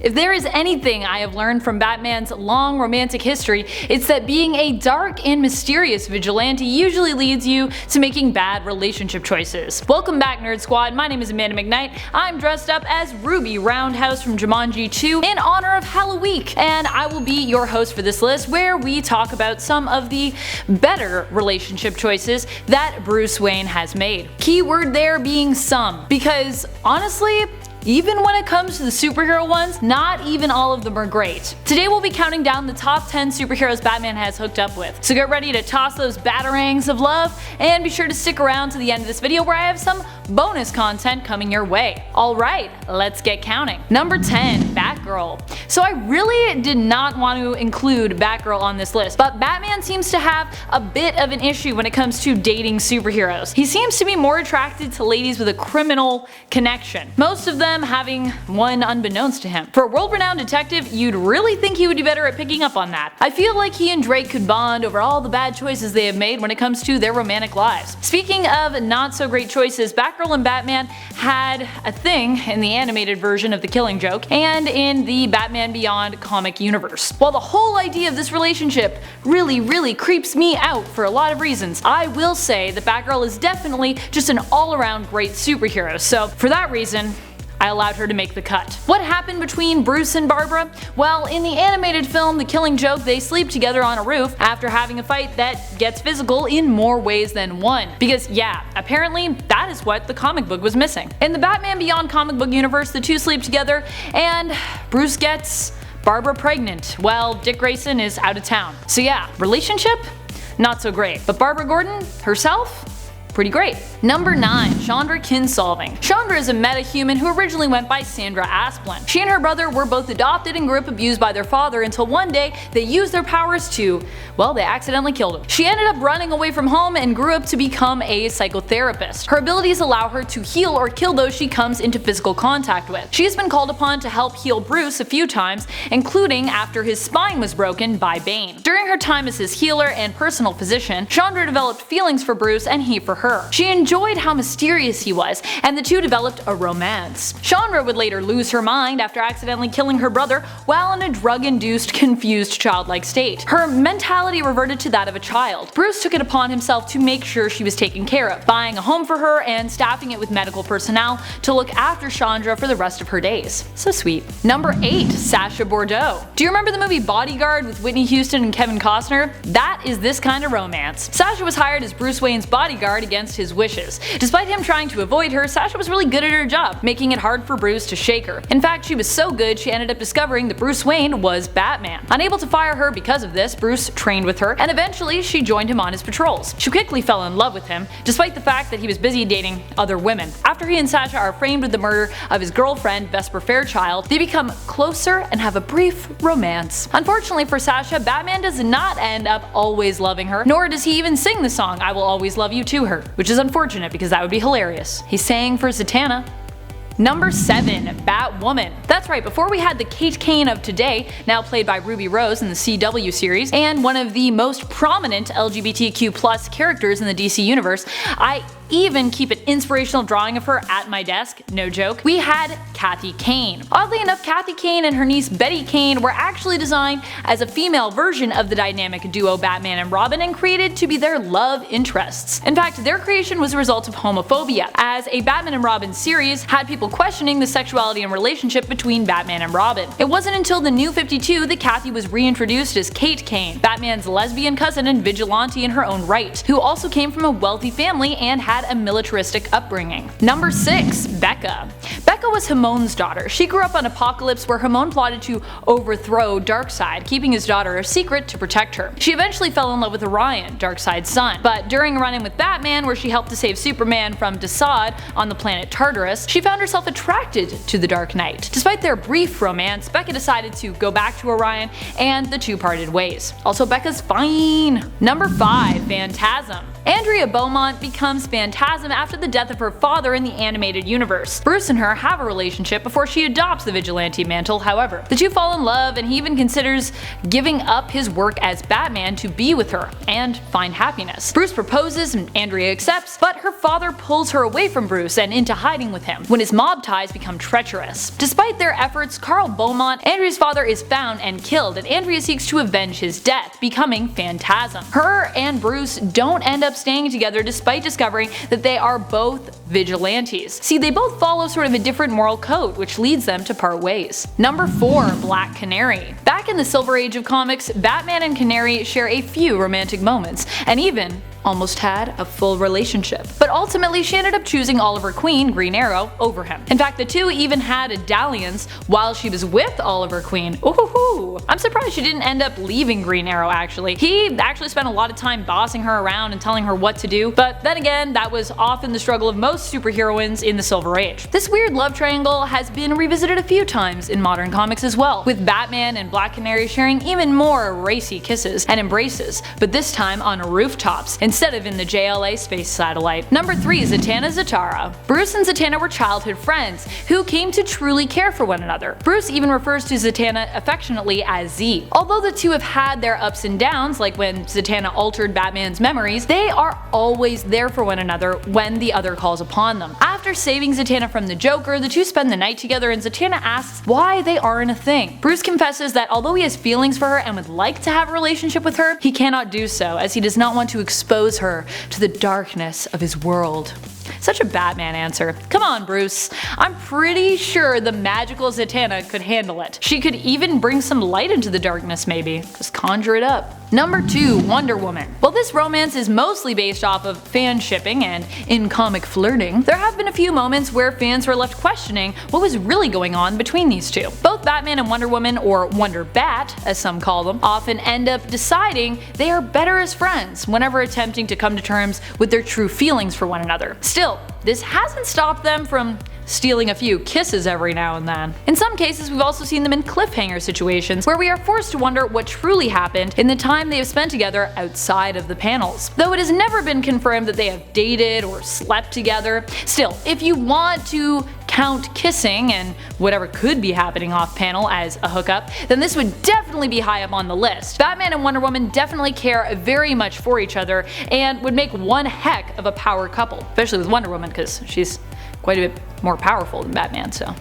If there is anything I have learned from Batman's long romantic history, it's that being a dark and mysterious vigilante usually leads you to making bad relationship choices. Welcome back, Nerd Squad. My name is Amanda McKnight. I'm dressed up as Ruby Roundhouse from Jumanji 2 in honor of Halloween, and I will be your host for this list where we talk about some of the better relationship choices that Bruce Wayne has made. Keyword there being some, because honestly, even when it comes to the superhero ones, not even all of them are great. Today we'll be counting down the top 10 superheroes Batman has hooked up with. So get ready to toss those batarangs of love, and be sure to stick around to the end of this video where I have some bonus content coming your way. Alright, let's get counting. Number 10, Batgirl. So I really did not want to include Batgirl on this list, but Batman seems to have a bit of an issue when it comes to dating superheroes. He seems to be more attracted to ladies with a criminal connection. Most of them having one unbeknownst to him. For a world-renowned detective, you'd really think he would be better at picking up on that. I feel like he and Drake could bond over all the bad choices they have made when it comes to their romantic lives. Speaking of not so great choices, Batgirl and Batman had a thing in the animated version of The Killing Joke and in the Batman Beyond comic universe. While the whole idea of this relationship really creeps me out for a lot of reasons, I will say that Batgirl is definitely just an all-around great superhero, so for that reason, I allowed her to make the cut. What happened between Bruce and Barbara? Well, in the animated film The Killing Joke, they sleep together on a roof after having a fight that gets physical in more ways than one. Because yeah, apparently that is what the comic book was missing. In the Batman Beyond comic book universe, the two sleep together and Bruce gets Barbara pregnant while Dick Grayson is out of town. So yeah, relationship? Not so great. But Barbara Gordon herself? Pretty great. Number 9. Chandra Kinsolving. Chandra is a meta-human who originally went by Sandra Asplin. She and her brother were both adopted and grew up abused by their father until one day they used their powers to, well, they accidentally killed him. She ended up running away from home and grew up to become a psychotherapist. Her abilities allow her to heal or kill those she comes into physical contact with. She has been called upon to help heal Bruce a few times, including after his spine was broken by Bane. During her time as his healer and personal physician, Chandra developed feelings for Bruce and he for her. She enjoyed how mysterious he was, and the two developed a romance. Chandra would later lose her mind after accidentally killing her brother while in a drug-induced, confused childlike state. Her mentality reverted to that of a child. Bruce took it upon himself to make sure she was taken care of, buying a home for her and staffing it with medical personnel to look after Chandra for the rest of her days. So sweet. Number 8. Sasha Bordeaux. Do you remember the movie Bodyguard with Whitney Houston and Kevin Costner? That is this kind of romance. Sasha was hired as Bruce Wayne's bodyguard against his wishes. Despite him trying to avoid her, Sasha was really good at her job, making it hard for Bruce to shake her. In fact, she was so good she ended up discovering that Bruce Wayne was Batman. Unable to fire her because of this, Bruce trained with her, and eventually she joined him on his patrols. She quickly fell in love with him, despite the fact that he was busy dating other women. After he and Sasha are framed with the murder of his girlfriend, Vesper Fairchild, they become closer and have a brief romance. Unfortunately for Sasha, Batman does not end up always loving her, nor does he even sing the song I Will Always Love You to her, which is unfortunate because that would be hilarious. He sang for Zatanna. Number 7. Batwoman. That's right, before we had the Kate Kane of today, now played by Ruby Rose in the CW series, and one of the most prominent LGBTQ+ characters in the DC universe, I even keep an inspirational drawing of her at my desk, no joke. We had Kathy Kane. Oddly enough, Kathy Kane and her niece Betty Kane were actually designed as a female version of the dynamic duo Batman and Robin and created to be their love interests. In fact, their creation was a result of homophobia, as a Batman and Robin series had people questioning the sexuality and relationship between Batman and Robin. It wasn't until the New 52 that Kathy was reintroduced as Kate Kane, Batman's lesbian cousin and vigilante in her own right, who also came from a wealthy family and had a militaristic upbringing. Number 6. Becca. Becca was Hamon's daughter. She grew up on Apocalypse where Hamon plotted to overthrow Darkseid, keeping his daughter a secret to protect her. She eventually fell in love with Orion, Darkseid's son, but during a run-in with Batman where she helped to save Superman from Desaad on the planet Tartarus, she found herself attracted to the Dark Knight. Despite their brief romance, Becca decided to go back to Orion and the two parted ways. Also, Becca's fine. Number 5. Phantasm. Andrea Beaumont becomes Phantasm after the death of her father in the animated universe. Bruce and her have a relationship before she adopts the vigilante mantle, however. The two fall in love, and he even considers giving up his work as Batman to be with her and find happiness. Bruce proposes and Andrea accepts, but her father pulls her away from Bruce and into hiding with him when his mob ties become treacherous. Despite their efforts, Carl Beaumont, Andrea's father, is found and killed, and Andrea seeks to avenge his death, becoming Phantasm. Her and Bruce don't end up staying together despite discovering that they are both vigilantes. See, they both follow sort of a different moral code, which leads them to part ways. Number 4. Black Canary. Back in the Silver Age of comics, Batman and Canary share a few romantic moments, and even almost had a full relationship. But ultimately she ended up choosing Oliver Queen, Green Arrow, over him. In fact, the two even had a dalliance while she was with Oliver Queen. Ooh, I'm surprised she didn't end up leaving Green Arrow actually. He actually spent a lot of time bossing her around and telling her what to do, but then again, that was often the struggle of most superheroines in the Silver Age. This weird love triangle has been revisited a few times in modern comics as well, with Batman and Black Canary sharing even more racy kisses and embraces, but this time on rooftops instead of in the JLA space satellite. Number 3. Zatanna Zatara. Bruce and Zatanna were childhood friends who came to truly care for one another. Bruce even refers to Zatanna affectionately as Z. Although the two have had their ups and downs, like when Zatanna altered Batman's memories, they are always there for one another when the other calls upon them. After saving Zatanna from the Joker, the two spend the night together and Zatanna asks why they aren't a thing. Bruce confesses that although he has feelings for her and would like to have a relationship with her, he cannot do so as he does not want to expose her to the darkness of his world. Such a Batman answer. Come on, Bruce. I'm pretty sure the magical Zatanna could handle it. She could even bring some light into the darkness maybe. Just conjure it up. Number 2. Wonder Woman. While this romance is mostly based off of fan shipping and in-comic flirting, there have been a few moments where fans were left questioning what was really going on between these two. Both Batman and Wonder Woman, or Wonder Bat as some call them, often end up deciding they are better as friends whenever attempting to come to terms with their true feelings for one another. Still, this hasn't stopped them from stealing a few kisses every now and then. In some cases, we've also seen them in cliffhanger situations where we are forced to wonder what truly happened in the time they have spent together outside of the panels. Though it has never been confirmed that they have dated or slept together, still, if you want to count kissing and whatever could be happening off panel as a hookup, then this would definitely be high up on the list. Batman and Wonder Woman definitely care very much for each other and would make one heck of a power couple, especially with Wonder Woman because she's quite a bit more powerful than Batman, so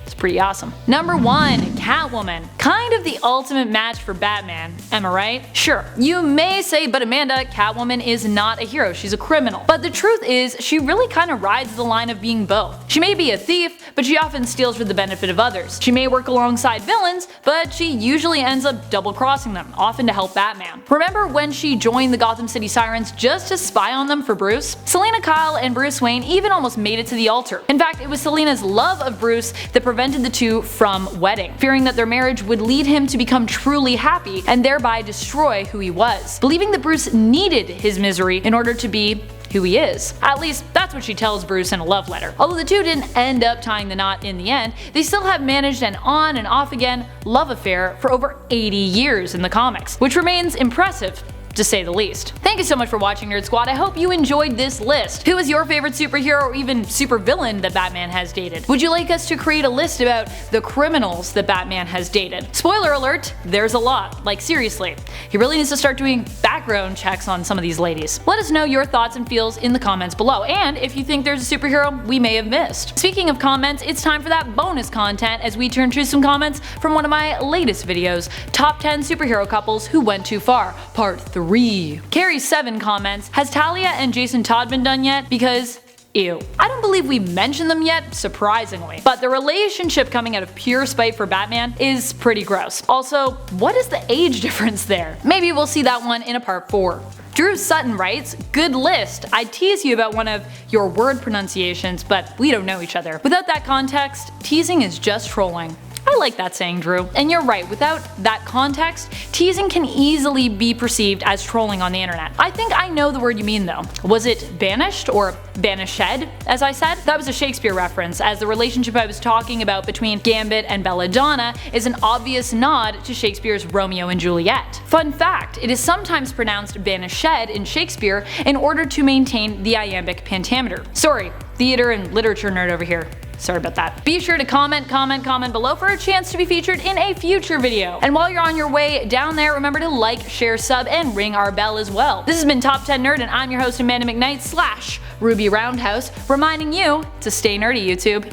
it's pretty awesome. Number 1. Catwoman. Kind of the ultimate match for Batman, am I right? Sure, you may say, but Amanda, Catwoman is not a hero, she's a criminal. But the truth is, she really kind of rides the line of being both. She may be a thief, but she often steals for the benefit of others. She may work alongside villains, but she usually ends up double-crossing them, often to help Batman. Remember when she joined the Gotham City Sirens just to spy on them for Bruce? Selina Kyle and Bruce Wayne even almost made it to the altar. In fact, it was Selina's love of Bruce that prevented the two from wedding, fearing that their marriage would lead him to become truly happy and thereby destroy who he was, believing that Bruce needed his misery in order to be who he is. At least that's what she tells Bruce in a love letter. Although the two didn't end up tying the knot in the end, they still have managed an on and off again love affair for over 80 years in the comics, which remains impressive, to say the least. Thank you so much for watching, Nerd Squad. I hope you enjoyed this list. Who is your favorite superhero or even supervillain that Batman has dated? Would you like us to create a list about the criminals that Batman has dated? Spoiler alert, there's a lot. Like seriously, he really needs to start doing background checks on some of these ladies. Let us know your thoughts and feels in the comments below, and if you think there's a superhero we may have missed. Speaking of comments, it's time for that bonus content as we turn to some comments from one of my latest videos, Top 10 Superhero Couples Who Went Too Far, Part 3. Carrie7 comments, has Talia and Jason Todd been done yet? Because ew. I don't believe we mentioned them yet, surprisingly. But the relationship coming out of pure spite for Batman is pretty gross. Also, what is the age difference there? Maybe we'll see that one in a part 4. Drew Sutton writes, good list. I'd tease you about one of your word pronunciations, but we don't know each other. Without that context, teasing is just trolling. I like that saying, Drew. And you're right, without that context, teasing can easily be perceived as trolling on the internet. I think I know the word you mean though. Was it banished or banished, as I said? That was a Shakespeare reference, as the relationship I was talking about between Gambit and Belladonna is an obvious nod to Shakespeare's Romeo and Juliet. Fun fact, it is sometimes pronounced banished in Shakespeare in order to maintain the iambic pentameter. Sorry, theater and literature nerd over here. Sorry about that. Be sure to comment below for a chance to be featured in a future video. And while you're on your way down there, remember to like, share, sub, and ring our bell as well. This has been Top 10 Nerd, and I'm your host Amanda McKnight / Ruby Roundhouse, reminding you to stay nerdy, YouTube.